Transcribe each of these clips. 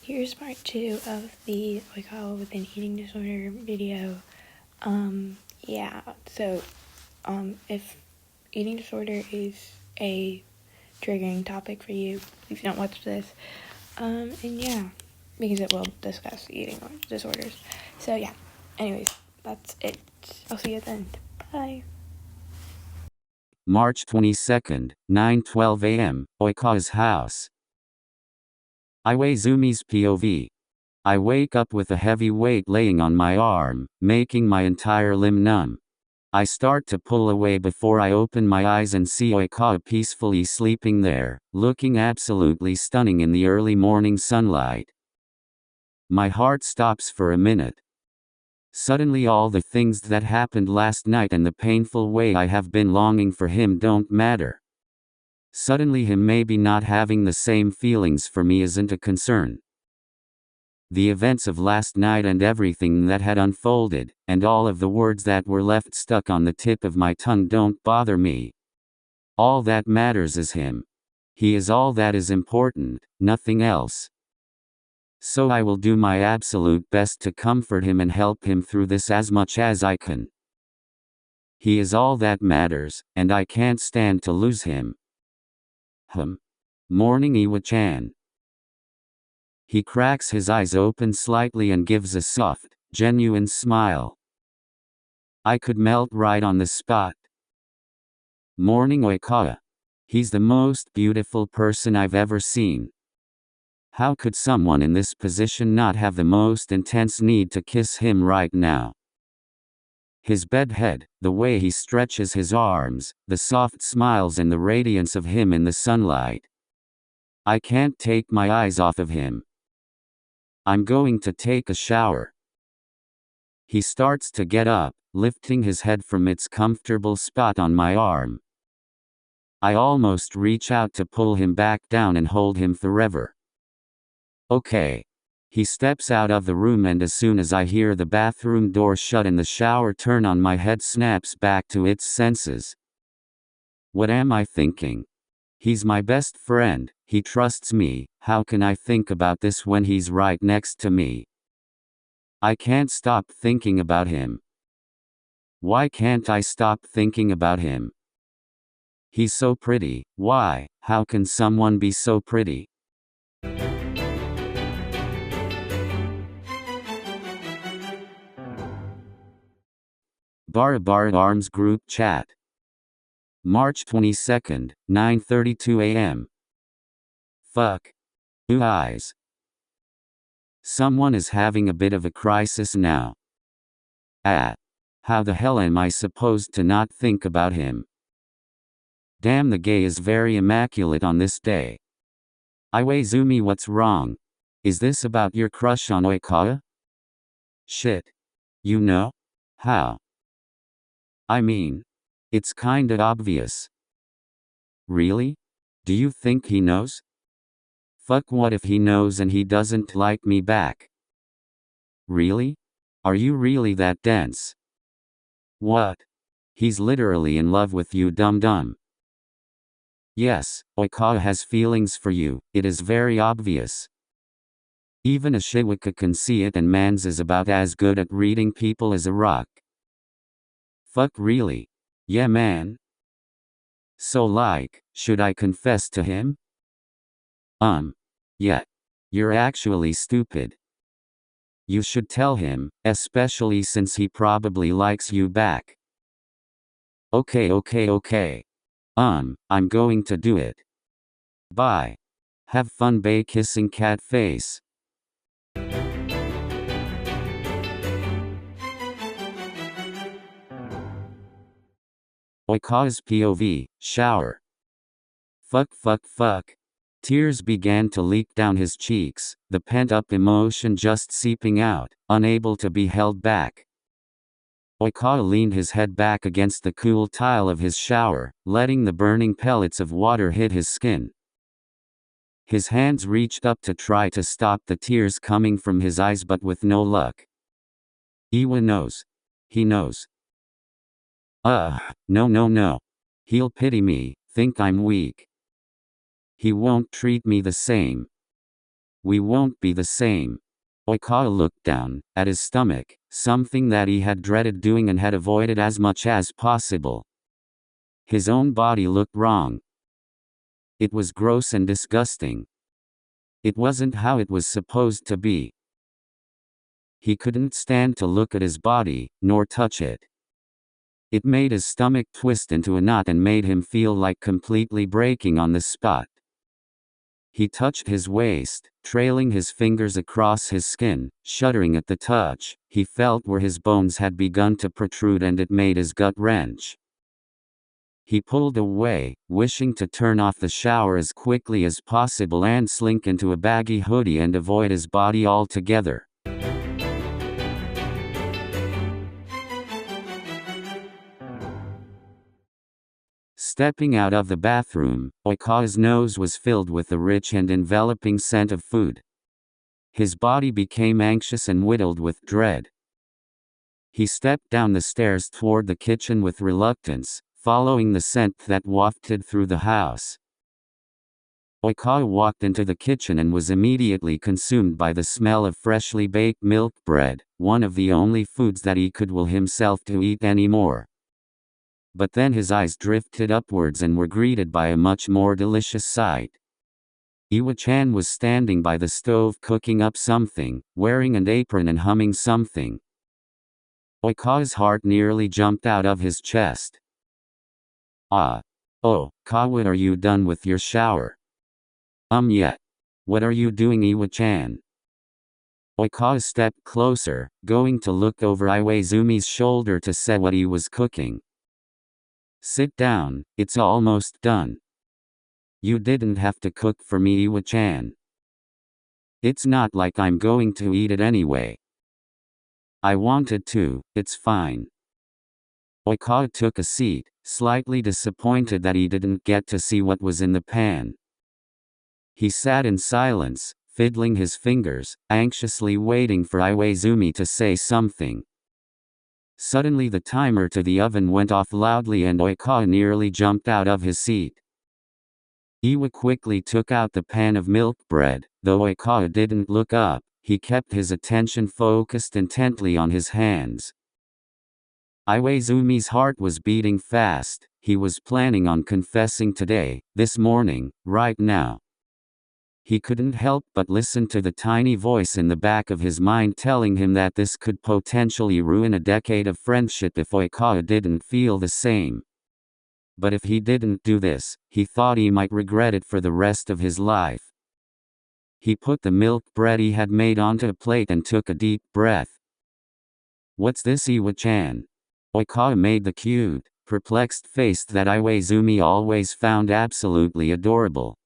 Here's part 2 of the Oikawa with an eating disorder video. Yeah, so, if eating disorder is a triggering topic for you, please don't watch this. And yeah, because it will discuss eating disorders. So yeah, anyways, that's it. I'll see you at the end. Bye. March 22nd, 9:12 a.m., Oikawa's house. Iwaizumi's POV. I wake up with a heavy weight laying on my arm, making my entire limb numb. I start to pull away before I open my eyes and see Oikawa peacefully sleeping there, looking absolutely stunning in the early morning sunlight. My heart stops for a minute. Suddenly all the things that happened last night and the painful way I have been longing for him don't matter. Suddenly him maybe not having the same feelings for me isn't a concern. The events of last night and everything that had unfolded, and all of the words that were left stuck on the tip of my tongue don't bother me. All that matters is him. He is all that is important, nothing else. So I will do my absolute best to comfort him and help him through this as much as I can. He is all that matters, and I can't stand to lose him. Morning Iwa-chan. He cracks his eyes open slightly and gives a soft, genuine smile. I could melt right on the spot. Morning Oikawa. He's the most beautiful person I've ever seen. How could someone in this position not have the most intense need to kiss him right now? His bed head, the way he stretches his arms, the soft smiles and the radiance of him in the sunlight. I can't take my eyes off of him. I'm going to take a shower. He starts to get up, lifting his head from its comfortable spot on my arm. I almost reach out to pull him back down and hold him forever. Okay. He steps out of the room and as soon as I hear the bathroom door shut and the shower turn on, my head snaps back to its senses. What am I thinking? He's my best friend, he trusts me, how can I think about this when he's right next to me? I can't stop thinking about him. Why can't I stop thinking about him? He's so pretty, why, how can someone be so pretty? Bara Arms Group Chat. March 22nd, 9:32 a.m. Fuck. Ooh eyes. Someone is having a bit of a crisis now. How the hell am I supposed to not think about him? Damn, the gay is very immaculate on this day. Iwaizumi, what's wrong? Is this about your crush on Oikawa? Shit. You know? How? I mean, it's kinda obvious. Really? Do you think he knows? Fuck, what if he knows and he doesn't like me back? Really? Are you really that dense? What? He's literally in love with you, dum-dum. Yes, Oikawa has feelings for you, it is very obvious. Even a Shiwaka can see it, and Mans is about as good at reading people as a rock. Fuck, really? Yeah, man. So like, should I confess to him? Yeah. You're actually stupid. You should tell him, especially since he probably likes you back. Okay. I'm going to do it. Bye. Have fun, bae kissing cat face. Oikawa's POV, shower. Fuck. Tears began to leak down his cheeks, the pent-up emotion just seeping out, unable to be held back. Oikawa leaned his head back against the cool tile of his shower, letting the burning pellets of water hit his skin. His hands reached up to try to stop the tears coming from his eyes, but with no luck. Iwa knows. He knows. No. He'll pity me, think I'm weak. He won't treat me the same. we won't be the same. Oikawa looked down at his stomach, something that he had dreaded doing and had avoided as much as possible. His own body looked wrong. It was gross and disgusting. It wasn't how it was supposed to be. He couldn't stand to look at his body, nor touch it. It made his stomach twist into a knot and made him feel like completely breaking on the spot. He touched his waist, trailing his fingers across his skin, shuddering at the touch. He felt where his bones had begun to protrude and it made his gut wrench. He pulled away, wishing to turn off the shower as quickly as possible and slink into a baggy hoodie and avoid his body altogether. Stepping out of the bathroom, Oikawa's nose was filled with the rich and enveloping scent of food. His body became anxious and whittled with dread. He stepped down the stairs toward the kitchen with reluctance, following the scent that wafted through the house. Oikawa walked into the kitchen and was immediately consumed by the smell of freshly baked milk bread, one of the only foods that he could will himself to eat anymore. But then his eyes drifted upwards and were greeted by a much more delicious sight. Iwa-chan was standing by the stove cooking up something, wearing an apron and humming something. Oikawa's heart nearly jumped out of his chest. Ah. Oh, Kawa, are you done with your shower? Yet. What are you doing, Iwa-chan? Oikawa stepped closer, going to look over Iwaizumi's shoulder to see what he was cooking. Sit down, it's almost done. You didn't have to cook for me, Iwa-chan. It's not like I'm going to eat it anyway. I wanted to, it's fine. Oikawa took a seat, slightly disappointed that he didn't get to see what was in the pan. He sat in silence, fiddling his fingers, anxiously waiting for Iwaizumi to say something. Suddenly the timer to the oven went off loudly and Oikawa nearly jumped out of his seat. Iwa quickly took out the pan of milk bread. Though Oikawa didn't look up, he kept his attention focused intently on his hands. Iwaizumi's heart was beating fast. He was planning on confessing today, this morning, right now. He couldn't help but listen to the tiny voice in the back of his mind telling him that this could potentially ruin a decade of friendship if Oikawa didn't feel the same. But if he didn't do this, he thought he might regret it for the rest of his life. He put the milk bread he had made onto a plate and took a deep breath. What's this, Iwa-chan? Oikawa made the cute, perplexed face that Iwaizumi always found absolutely adorable.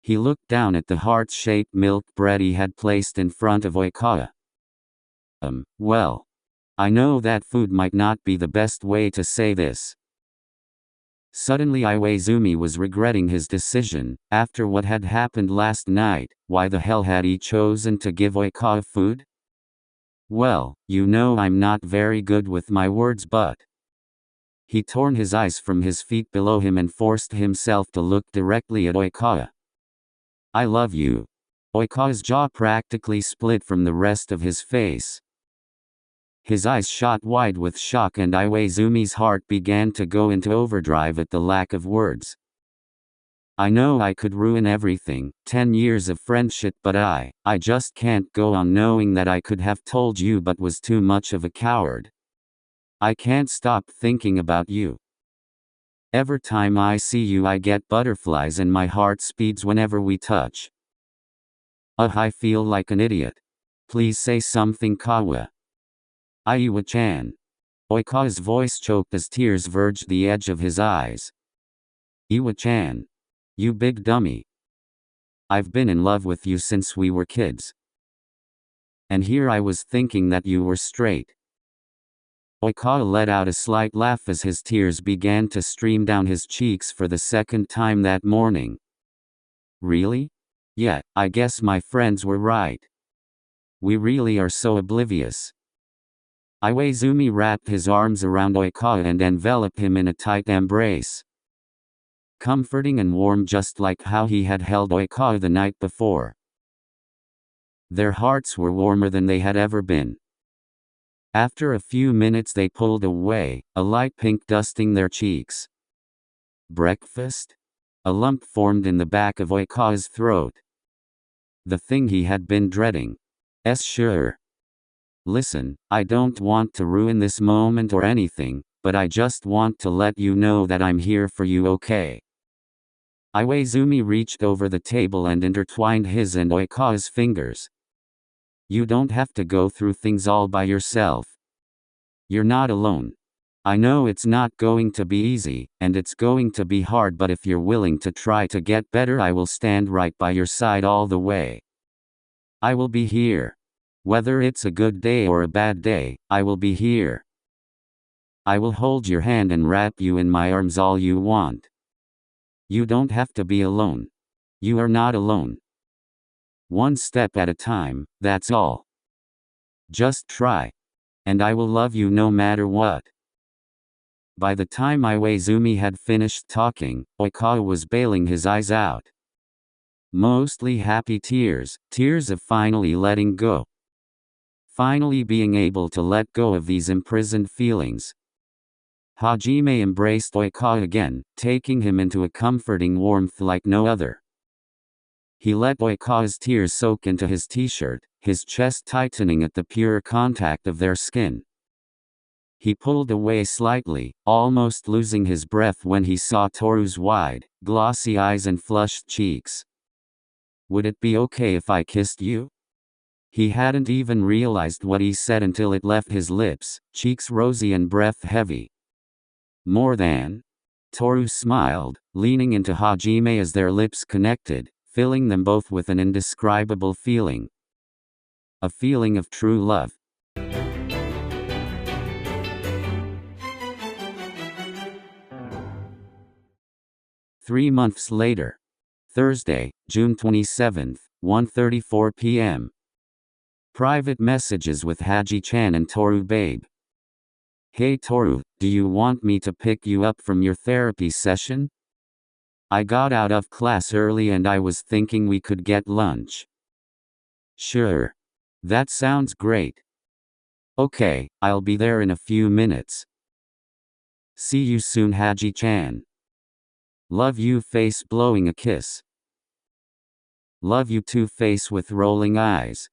He looked down at the heart-shaped milk bread he had placed in front of Oikawa. Well. I know that food might not be the best way to say this. Suddenly Iwaizumi was regretting his decision. After what had happened last night, why the hell had he chosen to give Oikawa food? Well, you know I'm not very good with my words, but... He torn his eyes from his feet below him and forced himself to look directly at Oikawa. I love you. Oikawa's jaw practically split from the rest of his face. His eyes shot wide with shock and Iwaizumi's heart began to go into overdrive at the lack of words. I know I could ruin everything, 10 years of friendship, but I just can't go on knowing that I could have told you but was too much of a coward. I can't stop thinking about you. Every time I see you I get butterflies and my heart speeds whenever we touch. I feel like an idiot. Please say something, Kawa. Iwa-chan. Oikawa's voice choked as tears verged the edge of his eyes. Iwa-chan. You big dummy. I've been in love with you since we were kids. And here I was thinking that you were straight. Oikawa let out a slight laugh as his tears began to stream down his cheeks for the second time that morning. Really? Yeah, I guess my friends were right. We really are so oblivious. Iwaizumi wrapped his arms around Oikawa and enveloped him in a tight embrace. Comforting and warm, just like how he had held Oikawa the night before. Their hearts were warmer than they had ever been. After a few minutes they pulled away, a light pink dusting their cheeks. Breakfast? A lump formed in the back of Oikawa's throat. The thing he had been dreading. Sure. Listen, I don't want to ruin this moment or anything, but I just want to let you know that I'm here for you, okay? Iwaizumi reached over the table and intertwined his and Oikawa's fingers. You don't have to go through things all by yourself. You're not alone. I know it's not going to be easy, and it's going to be hard, but if you're willing to try to get better, I will stand right by your side all the way. I will be here. Whether it's a good day or a bad day, I will be here. I will hold your hand and wrap you in my arms all you want. You don't have to be alone. You are not alone. One step at a time, that's all. Just try. And I will love you no matter what. By the time Iwaizumi had finished talking, Oikawa was bailing his eyes out. Mostly happy tears, tears of finally letting go. Finally being able to let go of these imprisoned feelings. Hajime embraced Oikawa again, taking him into a comforting warmth like no other. He let Oikawa's tears soak into his t-shirt, his chest tightening at the pure contact of their skin. He pulled away slightly, almost losing his breath when he saw Tooru's wide, glossy eyes and flushed cheeks. Would it be okay if I kissed you? He hadn't even realized what he said until it left his lips, cheeks rosy and breath heavy. More than? Tooru smiled, leaning into Hajime as their lips connected, filling them both with an indescribable feeling. A feeling of true love. Three months later. Thursday, June 27th, 1:34 p.m. Private messages with Haji-chan and Tooru babe. Hey Tooru, do you want me to pick you up from your therapy session? I got out of class early and I was thinking we could get lunch. Sure. That sounds great. Okay, I'll be there in a few minutes. See you soon, Haji-chan. Love you, face blowing a kiss. Love you too, face with rolling eyes.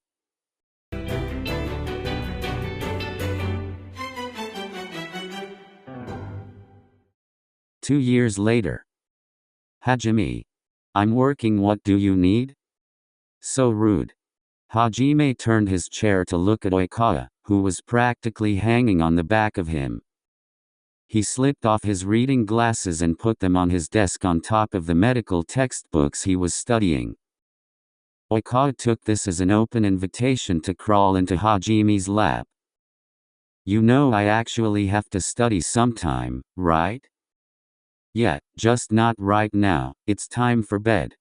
Two years later. Hajime. I'm working, what do you need? So rude. Hajime turned his chair to look at Oikawa, who was practically hanging on the back of him. He slipped off his reading glasses and put them on his desk on top of the medical textbooks he was studying. Oikawa took this as an open invitation to crawl into Hajime's lap. You know I actually have to study sometime, right? Yeah, just not right now, it's time for bed.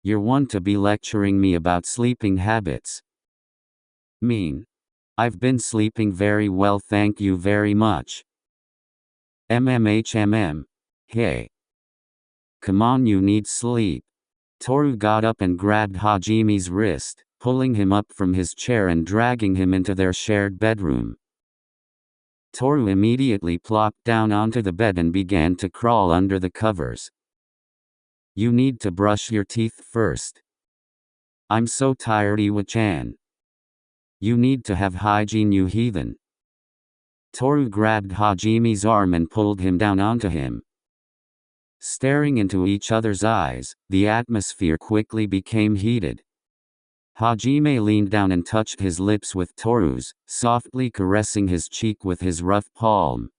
You're one to be lecturing me about sleeping habits. Mean. I've been sleeping very well, thank you very much. MMHMM. Hey. Come on, you need sleep. Tooru got up and grabbed Hajime's wrist, pulling him up from his chair and dragging him into their shared bedroom. Tooru immediately plopped down onto the bed and began to crawl under the covers. You need to brush your teeth first. I'm so tired, Iwa-chan. You need to have hygiene, you heathen. Tooru grabbed Hajime's arm and pulled him down onto him. Staring into each other's eyes, the atmosphere quickly became heated. Hajime leaned down and touched his lips with Tooru's, softly caressing his cheek with his rough palm.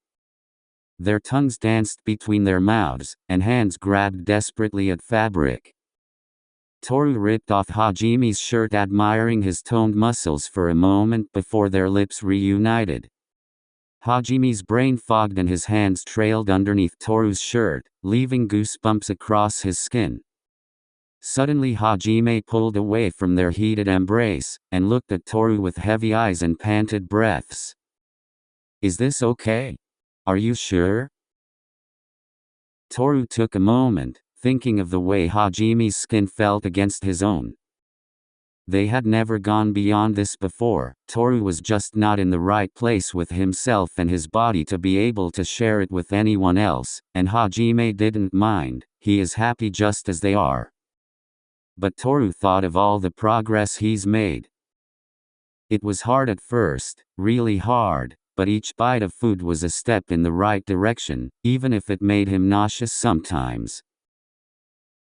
Their tongues danced between their mouths, and hands grabbed desperately at fabric. Tooru ripped off Hajime's shirt, admiring his toned muscles for a moment before their lips reunited. Hajime's brain fogged and his hands trailed underneath Tooru's shirt, leaving goosebumps across his skin. Suddenly Hajime pulled away from their heated embrace, and looked at Tooru with heavy eyes and panted breaths. Is this okay? Are you sure? Tooru took a moment, thinking of the way Hajime's skin felt against his own. They had never gone beyond this before. Tooru was just not in the right place with himself and his body to be able to share it with anyone else, and Hajime didn't mind. He is happy just as they are. But Tooru thought of all the progress he's made. It was hard at first, really hard, but each bite of food was a step in the right direction, even if it made him nauseous sometimes.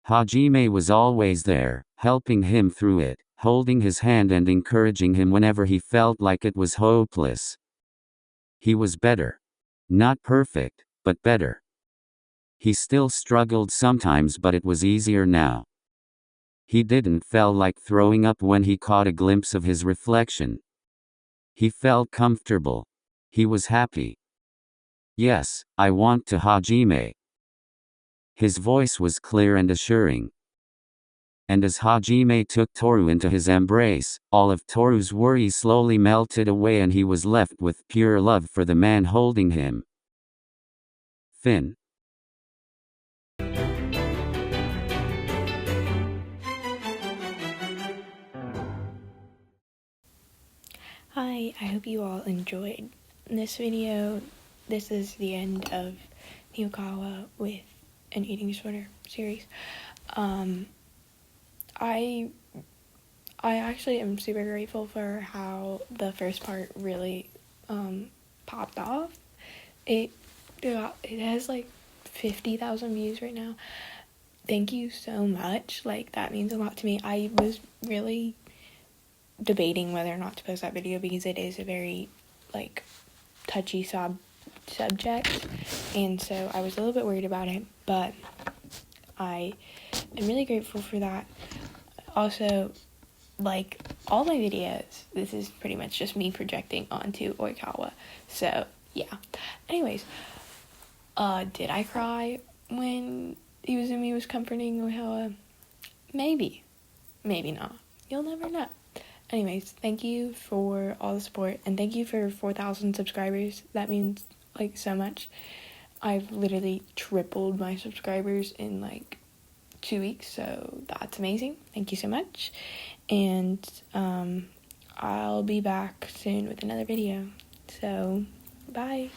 Hajime was always there, helping him through it, holding his hand and encouraging him whenever he felt like it was hopeless. He was better. Not perfect, but better. He still struggled sometimes, but it was easier now. He didn't feel like throwing up when he caught a glimpse of his reflection. He felt comfortable. He was happy. Yes, I want to, Hajime. His voice was clear and assuring. And as Hajime took Tooru into his embrace, all of Toru's worries slowly melted away and he was left with pure love for the man holding him. Fin. Hi, I hope you all enjoyed this video. This is the end of the Oikawa with an eating disorder series. I actually am super grateful for how the first part really popped off. It has like 50,000 views right now. Thank you so much. Like, that means a lot to me. I was really debating whether or not to post that video because it is a very like touchy subject, and so I was a little bit worried about it, but I am really grateful for that. Also, like all my videos, this is pretty much just me projecting onto Oikawa, so yeah. Anyways, did I cry when Iwaizumi was comforting Oikawa? Maybe not. You'll never know. Anyways, thank you for all the support, and thank you for 4,000 subscribers. That means like so much. I've literally tripled my subscribers in like 2 weeks, so that's amazing. Thank you so much, and I'll be back soon with another video. So bye.